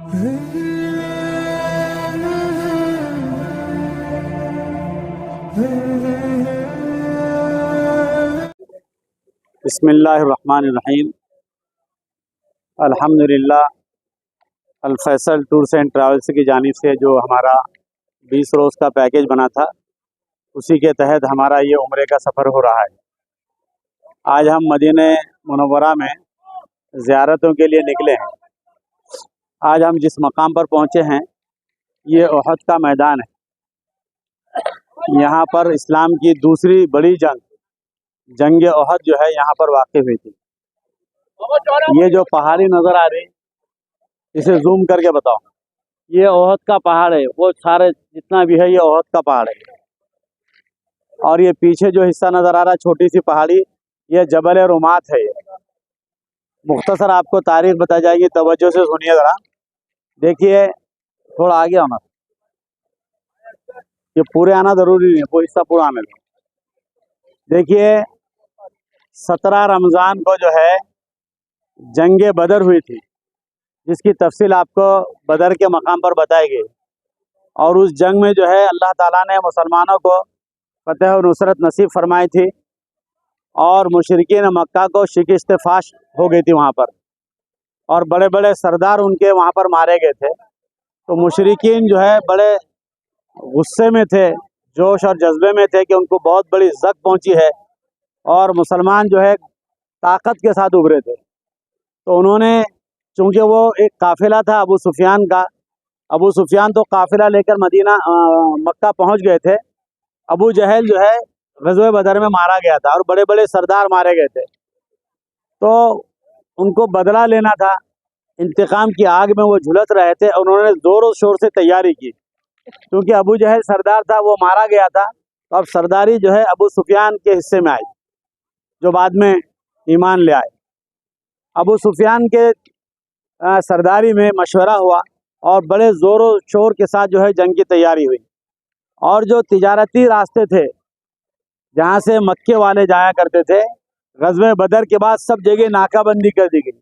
بسم اللہ الرحمن الرحیم۔ الحمدللہ الفیصل ٹورز اینڈ ٹریولز کی جانب سے جو ہمارا 20 روز کا پیکیج بنا تھا، اسی کے تحت ہمارا یہ عمرے کا سفر ہو رہا ہے۔ آج ہم مدینہ منورہ میں زیارتوں کے لیے نکلے ہیں۔ آج ہم جس مقام پر پہنچے ہیں یہ احد کا میدان ہے۔ یہاں پر اسلام کی دوسری بڑی جنگ احد جو ہے یہاں پر واقع ہوئی تھی۔ یہ جو پہاڑی نظر آ رہی، اسے زوم کر کے بتاؤ۔ یہ احد کا پہاڑ ہے، وہ سارے جتنا بھی ہے یہ احد کا پہاڑ ہے۔ اور یہ پیچھے جو حصہ نظر آ رہا ہے چھوٹی سی پہاڑی، یہ جبل رمات ہے۔ مختصر آپ کو تاریخ بتا جائے گی، توجہ سے سنیے ذرا۔ دیکھیے تھوڑا آگے آنا، یہ پورے آنا ضروری نہیں ہے، وہ حصہ پورا آنے دو۔ دیکھیے 17 رمضان کو جو ہے جنگ بدر ہوئی تھی، جس کی تفصیل آپ کو بدر کے مقام پر بتائی گئی۔ اور اس جنگ میں جو ہے اللہ تعالیٰ نے مسلمانوں کو فتح و نصرت نصیب فرمائی تھی، اور مشرکین مکہ کو شکست فاش ہو گئی تھی وہاں پر، اور بڑے بڑے سردار ان کے وہاں پر مارے گئے تھے۔ تو مشرکین جو ہے بڑے غصے میں تھے، جوش اور جذبے میں تھے کہ ان کو بہت بڑی زخم پہنچی ہے، اور مسلمان جو ہے طاقت کے ساتھ ابھرے تھے۔ تو انہوں نے، چونکہ وہ ایک قافلہ تھا ابو سفیان کا، ابو سفیان تو قافلہ لے کر مکہ پہنچ گئے تھے۔ ابو جہل جو ہے غزوہ بدر میں مارا گیا تھا، اور بڑے بڑے سردار مارے گئے تھے۔ تو ان کو بدلہ لینا تھا، انتقام کی آگ میں وہ جھلس رہے تھے، اور انہوں نے زور و شور سے تیاری کی۔ کیونکہ ابو جہل سردار تھا، وہ مارا گیا تھا، تو اب سرداری جو ہے ابو سفیان کے حصے میں آئی، جو بعد میں ایمان لے آئے۔ ابو سفیان کے سرداری میں مشورہ ہوا، اور بڑے زور و شور کے ساتھ جو ہے جنگ کی تیاری ہوئی۔ اور جو تجارتی راستے تھے جہاں سے مکے والے جایا کرتے تھے، غزوہ بدر کے بعد سب جگہ ناکہ بندی کر دی گئی،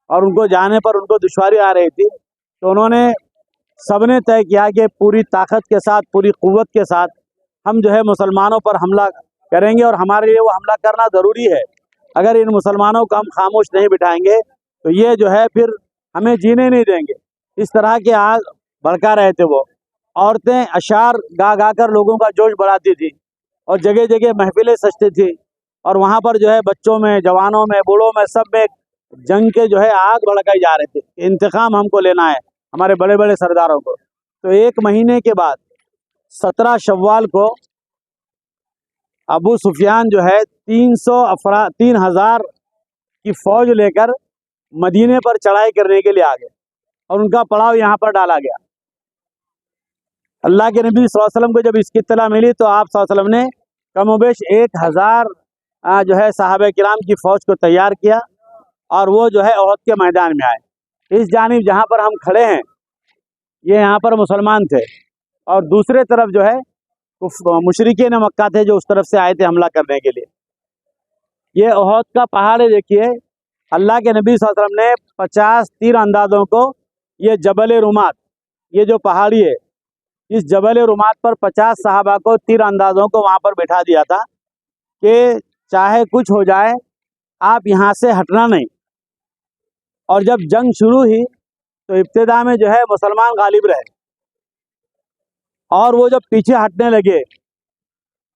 اور ان کو جانے پر ان کو دشواری آ رہی تھی۔ تو انہوں نے سب نے طے کیا کہ پوری طاقت کے ساتھ، پوری قوت کے ساتھ ہم جو ہے مسلمانوں پر حملہ کریں گے، اور ہمارے لیے وہ حملہ کرنا ضروری ہے۔ اگر ان مسلمانوں کو ہم خاموش نہیں بٹھائیں گے تو یہ جو ہے پھر ہمیں جینے نہیں دیں گے۔ اس طرح کے آگ بھڑکا رہے تھے وہ۔ عورتیں اشعار گا گا کر لوگوں کا جوش بڑھاتی تھی، اور جگہ جگہ محفلیں سجتی تھی، اور وہاں پر جو ہے بچوں میں، جوانوں میں، بوڑھوں میں، سب میں جنگ کے جو ہے آگ بھڑکائی جا رہے تھے۔ انتقام ہم کو لینا ہے ہمارے بڑے بڑے سرداروں کو۔ تو ایک مہینے کے بعد 17 شوال کو ابو سفیان جو ہے 3,000 کی فوج لے کر مدینے پر چڑھائی کرنے کے لیے آ گئے، اور ان کا پڑاؤ یہاں پر ڈالا گیا۔ اللہ کے نبی صلی اللہ علیہ وسلم کو جب اس کی اطلاع ملی تو آپ صلی اللہ علیہ وسلم نے کم و بیش 1000 جو ہے صحابہ کرام کی فوج کو تیار کیا، اور وہ جو ہے احد کے میدان میں آئے۔ اس جانب جہاں پر ہم کھڑے ہیں یہ یہاں پر مسلمان تھے، اور دوسرے طرف جو ہے مشرکین مکہ تھے جو اس طرف سے آئے تھے حملہ کرنے کے لیے۔ یہ احد کا پہاڑ ہے، دیکھیے اللہ کے نبی صلی اللہ علیہ وسلم نے 50 تیر اندازوں کو، یہ جبل رمات، یہ جو پہاڑی ہے، اس جبل رمات پر 50 صحابہ کو، تیر اندازوں کو وہاں پر بٹھا دیا تھا کہ چاہے کچھ ہو جائے آپ یہاں سے ہٹنا نہیں۔ اور جب جنگ شروع ہوئی تو ابتدا میں جو ہے مسلمان غالب رہے، اور وہ جب پیچھے ہٹنے لگے،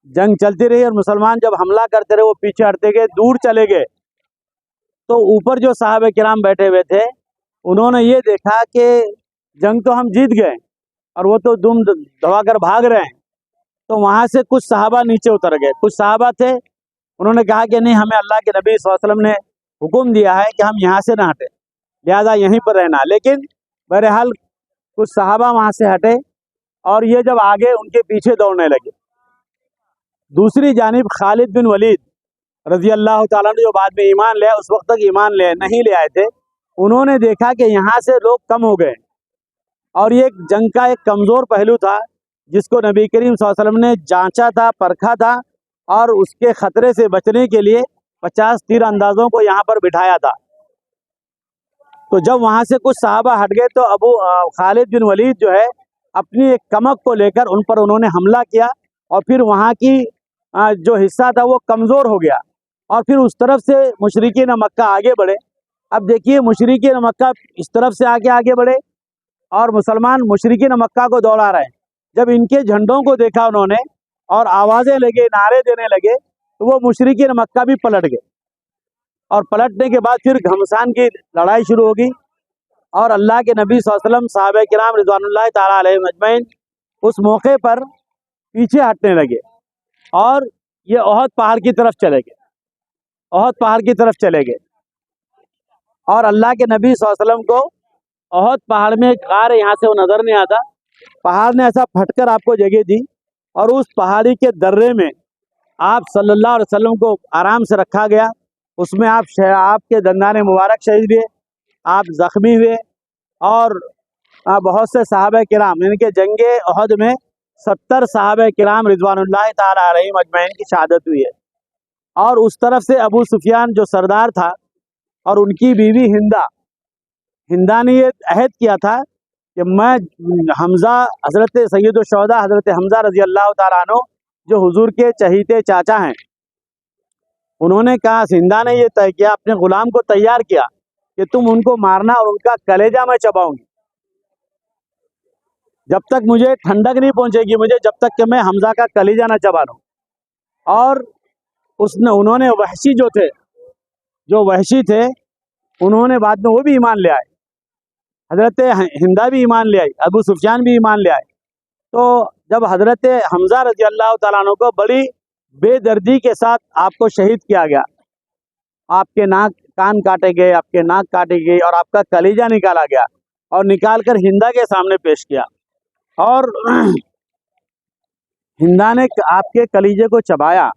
جنگ چلتی رہی، اور مسلمان جب حملہ کرتے رہے وہ پیچھے ہٹتے گئے، دور چلے گئے، تو اوپر جو صحابہ کرام بیٹھے ہوئے تھے انہوں نے یہ دیکھا کہ جنگ تو ہم جیت گئے، اور وہ تو دم دبا کر بھاگ رہے ہیں۔ تو وہاں سے کچھ صحابہ نیچے اتر گئے، کچھ صحابہ تھے انہوں نے کہا کہ نہیں، ہمیں اللہ کے نبی صلی اللہ علیہ وسلم نے حکم دیا ہے کہ ہم یہاں سے نہ ہٹیں، لہذا یہیں پر رہنا۔ لیکن بہرحال کچھ صحابہ وہاں سے ہٹے، اور یہ جب آگے ان کے پیچھے دوڑنے لگے۔ دوسری جانب خالد بن ولید رضی اللہ تعالیٰ نے جو بعد میں ایمان لے، اس وقت تک ایمان نہیں لے آئے تھے، انہوں نے دیکھا کہ یہاں سے لوگ کم ہو گئے، اور یہ جنگ کا ایک کمزور پہلو تھا جس کو نبی کریم صلی اللہ علیہ وسلم نے جانچا تھا، پرکھا تھا، اور اس کے خطرے سے بچنے کے لیے 50 تیر اندازوں کو یہاں پر بٹھایا تھا۔ تو جب وہاں سے کچھ صحابہ ہٹ گئے تو خالد بن ولید جو ہے اپنی ایک کمک کو لے کر ان پر انہوں نے حملہ کیا، اور پھر وہاں کی جو حصہ تھا وہ کمزور ہو گیا، اور پھر اس طرف سے مشرکین مکہ آگے بڑھے۔ اب دیکھیے مشرکین مکہ اس طرف سے آگے بڑھے اور مسلمان مشرکین مکہ کو دوڑا رہے ہیں۔ جب ان کے جھنڈوں کو دیکھا انہوں نے اور آوازیں لگے، نعرے دینے لگے، تو وہ مشرکین مکہ بھی پلٹ گئے، اور پلٹنے کے بعد پھر گھمسان کی لڑائی شروع ہوگی، اور اللہ کے نبی صلی اللہ علیہ وسلم، صحابہ کرام رضوان اللہ تعالیٰ علیہم اجمعین اس موقع پر پیچھے ہٹنے لگے، اور یہ احد پہاڑ کی طرف چلے گئے، احد پہاڑ کی طرف چلے گئے۔ اور اللہ کے نبی صلی اللہ علیہ وسلم کو احد پہاڑ میں ایک غار ہے، یہاں سے وہ نظر نہیں آتا، پہاڑ نے ایسا پھٹ کر آپ کو جگہ دی، اور اس پہاڑی کے درے میں آپ صلی اللہ علیہ وسلم کو آرام سے رکھا گیا۔ اس میں آپ کے دندان مبارک شہید ہوئے، آپ زخمی ہوئے، اور بہت سے صحابہ کرام، یعنی کہ جنگ احد میں 70 صحابہ کرام رضوان اللہ تعالیٰ علیہم اجمعین کی شہادت ہوئی ہے۔ اور اس طرف سے ابو سفیان جو سردار تھا، اور ان کی بیوی ہندا نے یہ عہد کیا تھا کہ میں حمزہ، حضرت سید الشہداء حضرت حمزہ رضی اللہ تعالیٰ عنہ جو حضور کے چہیتے چاچا ہیں، انہوں نے کہا، ہندا نے یہ طے کیا، اپنے غلام کو تیار کیا کہ تم ان کو مارنا اور ان کا کلیجہ میں چباؤں گی، جب تک مجھے ٹھنڈک نہیں پہنچے گی مجھے، جب تک کہ میں حمزہ کا کلیجہ نہ چبا لوں۔ اور انہوں نے وحشی تھے انہوں نے بعد میں وہ بھی ایمان لے آئے، حضرت ہندا بھی ایمان لے آئی، ابو سفیان بھی ایمان لے آئے۔ تو جب حضرت حمزہ رضی اللہ تعالیٰ عنہ کو بڑی بے دردی کے ساتھ آپ کو شہید کیا گیا، آپ کے کان کاٹے گئے، آپ کے ناک کاٹی گئی، اور آپ کا کلیجہ نکالا گیا، اور نکال کر ہندا کے سامنے پیش کیا، اور ہندا نے آپ کے کلیجے کو چبایا۔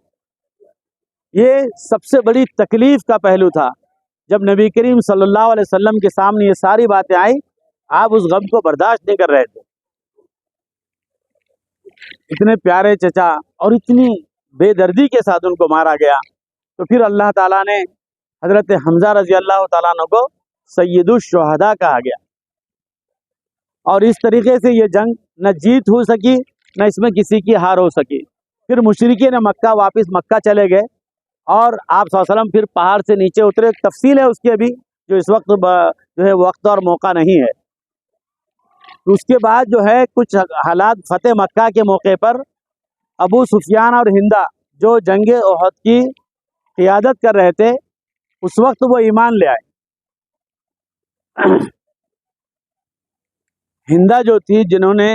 یہ سب سے بڑی تکلیف کا پہلو تھا۔ جب نبی کریم صلی اللہ علیہ وسلم کے سامنے یہ ساری باتیں آئیں، آپ اس غم کو برداشت نہیں کر رہے تھے۔ اتنے پیارے چچا اور اتنی بے دردی کے ساتھ ان کو مارا گیا، تو پھر اللہ تعالیٰ نے حضرت حمزہ رضی اللہ تعالیٰ عنہ کو سید الشہداء کہا گیا، اور اس طریقے سے یہ جنگ نہ جیت ہو سکی، نہ اس میں کسی کی ہار ہو سکی۔ پھر مشرکین مکہ واپس مکہ چلے گئے، اور آپ صلی اللہ علیہ وسلم پھر پہاڑ سے نیچے اترے۔ ایک تفصیل ہے اس کی ابھی، جو اس وقت جو ہے وقت اور موقع نہیں ہے۔ اس کے بعد جو ہے کچھ حالات فتح مکہ کے موقع پر ابو سفیان اور ہندا جو جنگ احد کی قیادت کر رہے تھے، اس وقت وہ ایمان لے آئے۔ ہندا جو تھی، جنہوں نے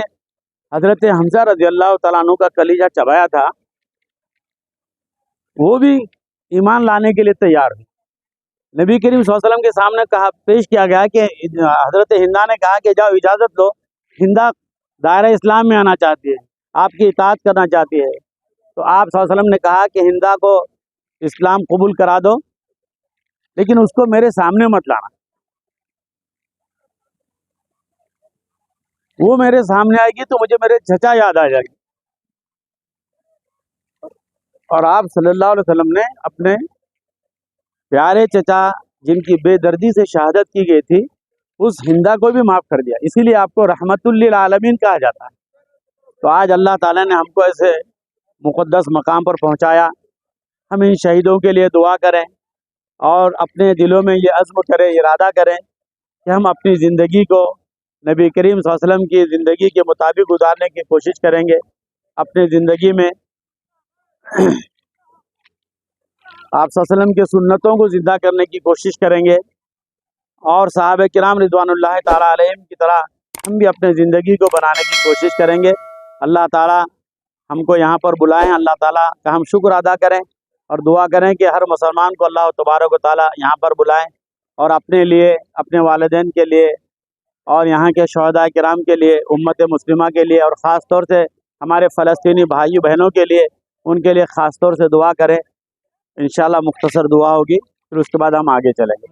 حضرت حمزہ رضی اللہ تعالیٰ عنہ کا کلیجہ چبایا تھا، وہ بھی ایمان لانے کے لیے تیار ہوئی۔ نبی کریم صلی اللہ علیہ وسلم کے سامنے پیش کیا گیا کہ حضرت ہندا نے کہا کہ جاؤ اجازت دو، ہندا دائرہ اسلام میں آنا چاہتی ہے، آپ کی اطاعت کرنا چاہتی ہے۔ تو آپ صلی اللہ علیہ وسلم نے کہا کہ ہندا کو اسلام قبول کرا دو، لیکن اس کو میرے سامنے مت لانا، وہ میرے سامنے آئے گی تو مجھے میرے چچا یاد آ جائے گی۔ اور آپ صلی اللہ علیہ وسلم نے اپنے پیارے چچا جن کی بے دردی سے شہادت کی گئی تھی، اس ہندا کو بھی معاف کر دیا، اسی لیے آپ کو رحمت للعالمین کہا جاتا ہے۔ تو آج اللہ تعالیٰ نے ہم کو ایسے مقدس مقام پر پہنچایا۔ ہم ان شہیدوں کے لیے دعا کریں، اور اپنے دلوں میں یہ عزم کریں، ارادہ کریں کہ ہم اپنی زندگی کو نبی کریم صلی اللہ علیہ وسلم کی زندگی کے مطابق گزارنے کی کوشش کریں گے۔ اپنی زندگی میں آپ صلی اللہ علیہ وسلم کی سنتوں کو زندہ کرنے کی کوشش کریں گے، اور صحابہ کرام رضوان اللہ تعالیٰ علیہم کی طرح ہم بھی اپنے زندگی کو بنانے کی کوشش کریں گے۔ اللہ تعالیٰ ہم کو یہاں پر بلائیں، اللہ تعالیٰ کا ہم شکر ادا کریں، اور دعا کریں کہ ہر مسلمان کو اللہ تبارک و تعالیٰ یہاں پر بلائیں، اور اپنے لیے، اپنے والدین کے لیے، اور یہاں کے شہداء کرام کے لیے، امت مسلمہ کے لیے، اور خاص طور سے ہمارے فلسطینی بھائیو بہنوں کے لیے، ان کے لیے خاص طور سے دعا کریں۔ انشاءاللہ مختصر دعا ہوگی، پھر اس کے بعد ہم آگے چلیں گے۔